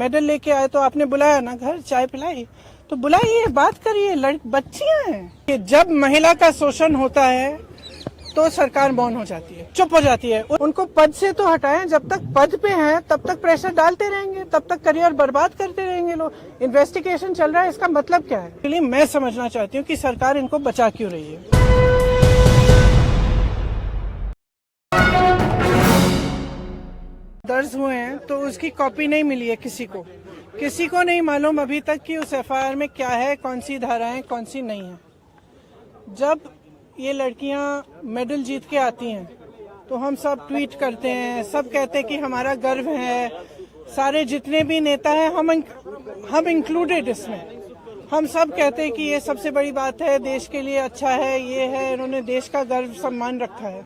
Medal लेके आए तो आपने बुलाया ना घर, चाय पिलाई तो बुलाइए, बात करिए, बच्चियां हैं कि जब महिला का शोषण होता है तो सरकार मौन हो जाती है, चुप हो जाती है। उनको पद से तो हटाएं, जब तक पद पे हैं तब तक प्रेशर डालते रहेंगे, तब तक करियर बर्बाद करते रहेंगे लोग। इन्वेस्टिगेशन चल रहा है, इसका मतलब क्या है? इसलिए मैं समझना चाहती हूँ कि सरकार इनको बचा क्यों रही है। दर्ज हुए हैं तो उसकी कॉपी नहीं मिली है किसी को नहीं मालूम अभी तक कि उस एफआईआर में क्या है, कौन सी धाराएं कौन सी नहीं है। जब ये लड़कियां मेडल जीत के आती हैं तो हम सब ट्वीट करते हैं, सब कहते हैं कि हमारा गर्व है, सारे जितने भी नेता हैं हम इंक्लूडेड इसमें, हम सब कहते हैं कि ये सबसे बड़ी बात है, देश के लिए अच्छा है, ये है, इन्होंने देश का गर्व सम्मान रखा है।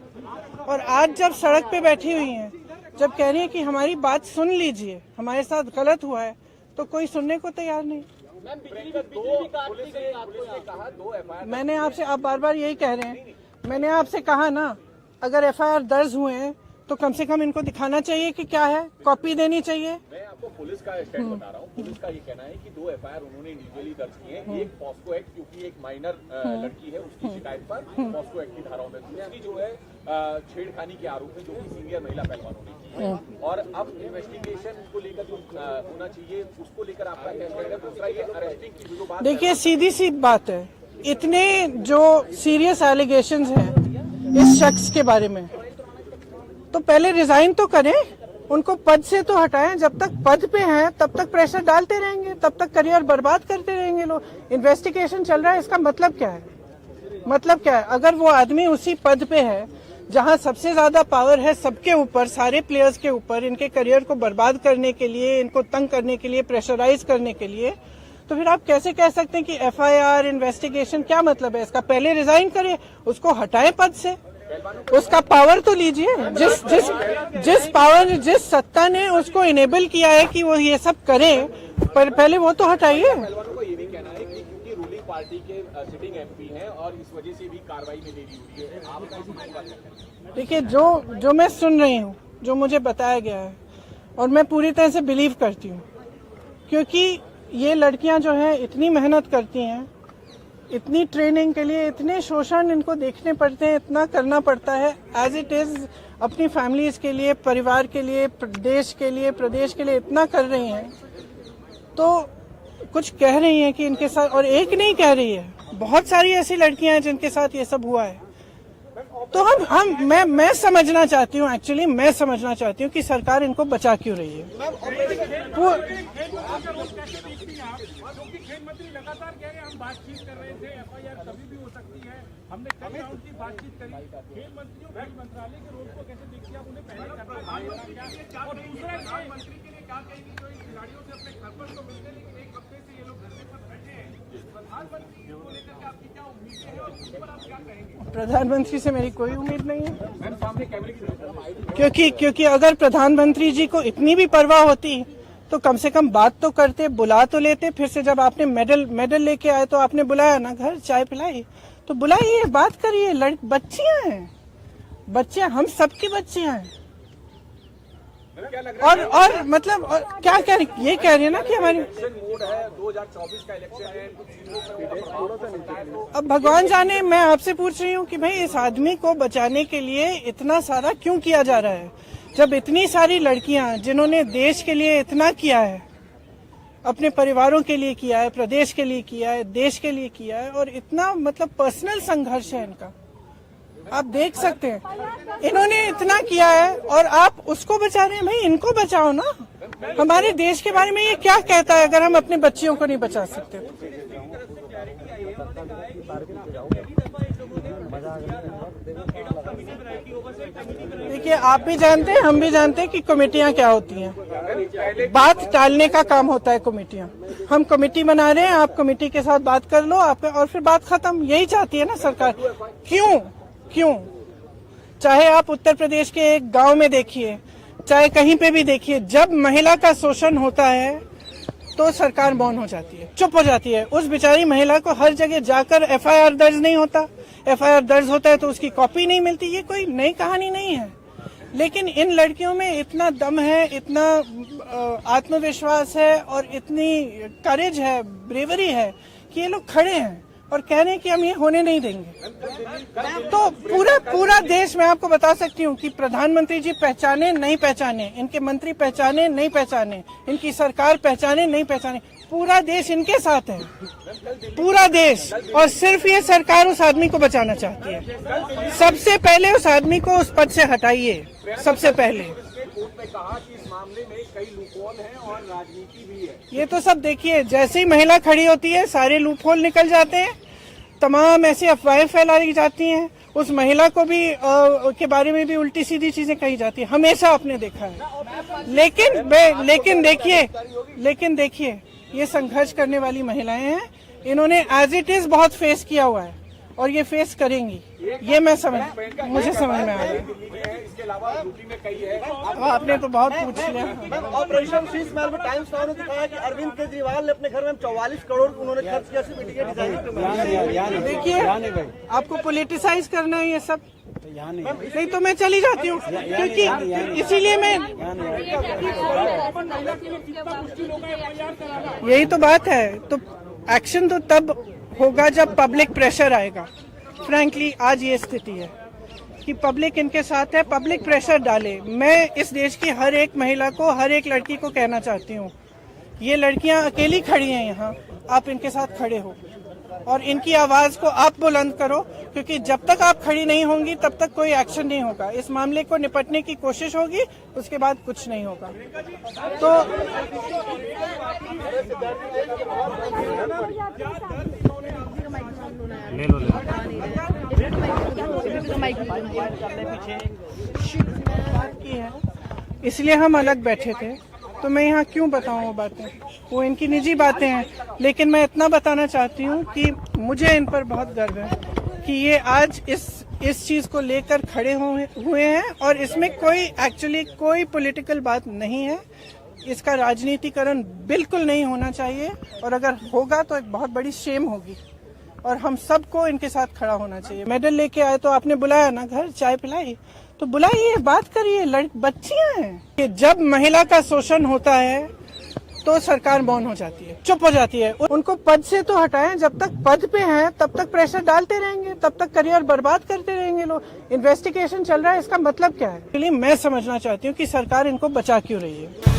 और आज जब सड़क पे बैठी हुई हैं, जब कह रही है कि हमारी बात सुन लीजिए, हमारे साथ गलत हुआ है, तो कोई सुनने को तैयार नहीं। मैंने आपसे, आप बार बार यही कह रहे हैं, मैंने आपसे कहा ना, अगर एफआईआर दर्ज हुए हैं तो कम से कम इनको दिखाना चाहिए कि क्या है, कॉपी देनी चाहिए। मैं आपको पुलिस का स्टैंड बता रहा हूँ। पुलिस का ये कहना है कि 2 एफआईआर उन्होंने इंडिविजुअली दर्ज किए हैं। एक पॉस्को एक्ट, क्योंकि एक माइनर लड़की है, उसकी शिकायत पर पॉस्को एक्ट की धाराओं में, दूसरी जो है छेड़खानी के आरोप है जो कि सीनियर महिला पहलवानों ने की है। और अब इन्वेस्टिगेशन को लेकर जो होना चाहिए उसको लेकर आपका क्या स्टैंड है? दूसरा ये अरेस्टिंग की जो बात, देखिए सीधी सी बात है, इतने जो सीरियस एलिगेशंस हैं इस शख्स के बारे में, तो पहले रिजाइन तो करें, उनको पद से तो हटाएं। जब तक पद पे हैं तब तक प्रेशर डालते रहेंगे, तब तक करियर बर्बाद करते रहेंगे लोग। इन्वेस्टिगेशन चल रहा है, इसका मतलब क्या है? मतलब क्या है? अगर वो आदमी उसी पद पे है जहां सबसे ज्यादा पावर है सबके ऊपर, सारे प्लेयर्स के ऊपर, इनके करियर को बर्बाद करने के लिए, इनको तंग करने के लिए, प्रेशराइज करने के लिए, तो फिर आप कैसे कह सकते हैं कि एफआईआर इन्वेस्टिगेशन? क्या मतलब है इसका? पहले रिजाइन करिए, उसको हटाएं पद से, उसका पावर तो लीजिए। जिस पावर, जिस सत्ता ने उसको इनेबल किया है कि वो ये सब करे, पर पहले वो तो हटाइए। को ये भी कहना है कि क्योंकि रूलिंग पार्टी के सिटिंग एमपी हैं और इस वजह से भी कार्रवाई में देरी हुई है। आप देखिए, जो मैं सुन रही हूँ, जो मुझे बताया गया है, और मैं पूरी तरह से बिलीव करती हूँ, क्योंकि ये लड़कियां जो हैं इतनी मेहनत करती हैं, इतनी ट्रेनिंग के लिए, इतने शोषण इनको देखने पड़ते हैं, इतना करना पड़ता है एज इट इज, अपनी फैमिलीज के लिए, परिवार के लिए, देश के लिए, प्रदेश के लिए इतना कर रही हैं, तो कुछ कह रही हैं कि इनके साथ, और एक नहीं कह रही है, बहुत सारी ऐसी लड़कियां हैं जिनके साथ ये सब हुआ है। तो मैं समझना चाहती हूँ, एक्चुअली मैं समझना चाहती हूँ कि सरकार इनको बचा क्यों रही है। वो खेल मंत्री लगातार कह रहे हैं, हम बातचीत कर रहे थे, एफआईआर कभी भी हो सकती है, हमने कई राउंड की बातचीत करी। खेल मंत्रियों, खेल मंत्रालय के रोल को कैसे देखती है? आप उन्हें पहले करना, और दूसरा खेल मंत्री के लिए क्या कहेंगे जो इन खिलाड़ियों से अपने घर पर तो मिलते, लेकिन एक हफ्ते से ये लोग घर पर बैठे हैं, प्रधानमंत्री को लेकर के आपकी क्या उम्मीदें हैं और उस पर आप क्या कहेंगे? प्रधानमंत्री से मेरी कोई उम्मीद नहीं है, क्योंकि अगर प्रधानमंत्री जी को इतनी भी परवाह होती तो कम से कम बात तो करते, बुला तो लेते। फिर से जब आपने मेडल लेके आए तो आपने बुलाया ना घर, चाय पिलाई तो बुलाइए, बात करिए, बच्चियां हैं, बच्चियां, हम सबकी बच्चियां हैं। और मतलब क्या कह रही, ये कह रही है ना कि हमारी मोड है, 2024 का इलेक्शन है, अब भगवान जाने। मैं आपसे पूछ रही हूँ कि भाई इस आदमी को बचाने के लिए इतना सारा क्यों किया जा रहा है, जब इतनी सारी लड़कियां जिन्होंने देश के लिए इतना किया है, अपने परिवारों के लिए किया है, प्रदेश के लिए किया है, देश के लिए किया है, और इतना मतलब पर्सनल संघर्ष है इनका, आप देख सकते हैं, इन्होंने इतना किया है और आप उसको बचा रहे हैं। भाई इनको बचाओ ना। हमारे देश के बारे में ये क्या कहता है अगर हम अपने बच्चियों को नहीं बचा सकते? देखिए, आप भी जानते हैं, हम भी जानते हैं कि कमेटियां क्या होती हैं। बात टालने का काम होता है कमेटियां। हम कमेटी बना रहे हैं, आप कमेटी के साथ बात कर लो, आप, और फिर बात खत्म। यही चाहती है ना सरकार। क्यों? चाहे आप उत्तर प्रदेश के एक गांव में देखिए, चाहे कहीं पे भी देखिए, जब महिला का शोषण होता है तो सरकार मौन हो जाती है, चुप हो जाती है। उस बेचारी महिला को हर जगह जाकर एफआईआर दर्ज नहीं होता, एफआईआर दर्ज होता है तो उसकी कॉपी नहीं मिलती। ये कोई नई कहानी नहीं है, लेकिन इन लड़कियों में इतना दम है, इतना आत्मविश्वास है और इतनी करेज है, ब्रेवरी है कि ये लोग खड़े हैं और कह रहे हैं कि हम ये होने नहीं देंगे। तो पूरा देश, मैं आपको बता सकती हूँ कि प्रधानमंत्री जी पहचाने नहीं पहचाने, इनके मंत्री पहचाने नहीं पहचाने, इनकी सरकार पहचाने नहीं पहचाने, पूरा देश इनके साथ है, पूरा देश। और सिर्फ ये सरकार उस आदमी को बचाना चाहती है। सबसे पहले उस आदमी को उस पद से हटाइए, सबसे पहले। कोर्ट ने कहा कि इस मामले में कई लूपहोल हैं और राजनीति भी है। ये तो सब देखिए, जैसे ही महिला खड़ी होती है सारे लूपहोल निकल जाते हैं, तमाम ऐसी अफवाहें फैलाई जाती हैं, उस महिला को भी के बारे में भी उल्टी सीधी चीजें कही जाती है, हमेशा आपने देखा है। लेकिन देखिए ये संघर्ष करने वाली महिलाएं हैं, इन्होंने एज इट इज बहुत फेस किया हुआ है और ये फेस करेंगी, ये मुझे समझ में आ रहा है। इसके अलावा यूपी में कई है। आपने तो बहुत पूछ लिया। ऑपरेशन शीश महल में टाइम्स नाउ ने दिखाया कि अरविंद केजरीवाल ने अपने घर में 44 करोड़ उन्होंने खर्च किया सिर्फ इंडिया डिजाइनिंग। देखिए, आपको पोलिटिसाइज करना है ये सब, नहीं तो मैं चली जाती हूँ, क्योंकि इसीलिए मैं, यही तो बात है। तो एक्शन तो तब होगा जब पब्लिक प्रेशर आएगा। फ्रैंकली आज ये स्थिति है कि पब्लिक इनके साथ है, पब्लिक प्रेशर डाले। मैं इस देश की हर एक महिला को, हर एक लड़की को कहना चाहती हूँ, ये लड़कियां अकेली खड़ी हैं यहाँ, आप इनके साथ खड़े हो और इनकी आवाज को आप बुलंद करो, क्योंकि जब तक आप खड़ी नहीं होंगी तब तक कोई एक्शन नहीं होगा। इस मामले को निपटने की कोशिश होगी, उसके बाद कुछ नहीं होगा। तो इसलिए हम अलग बैठे थे, तो मैं यहाँ क्यों बताऊँ वो बातें, वो इनकी निजी बातें हैं। लेकिन मैं इतना बताना चाहती हूँ कि मुझे इन पर बहुत गर्व है कि ये आज इस चीज को लेकर खड़े हुए हैं और इसमें कोई पॉलिटिकल बात नहीं है। इसका राजनीतिकरण बिल्कुल नहीं होना चाहिए, और अगर होगा तो एक बहुत बड़ी शेम होगी और हम सबको इनके साथ खड़ा होना चाहिए। मेडल लेके आए तो आपने बुलाया ना, घर चाय पिलाई तो बुलाइए, बात करिए, बच्चियां हैं। जब महिला का शोषण होता है तो सरकार मौन हो जाती है, चुप हो जाती है। उनको पद से तो हटाएं, जब तक पद पे हैं तब तक प्रेशर डालते रहेंगे, तब तक करियर बर्बाद करते रहेंगे लोग। इन्वेस्टिगेशन चल रहा है, इसका मतलब क्या है? इसलिए मैं समझना चाहती हूँ कि सरकार इनको बचा क्यों रही है।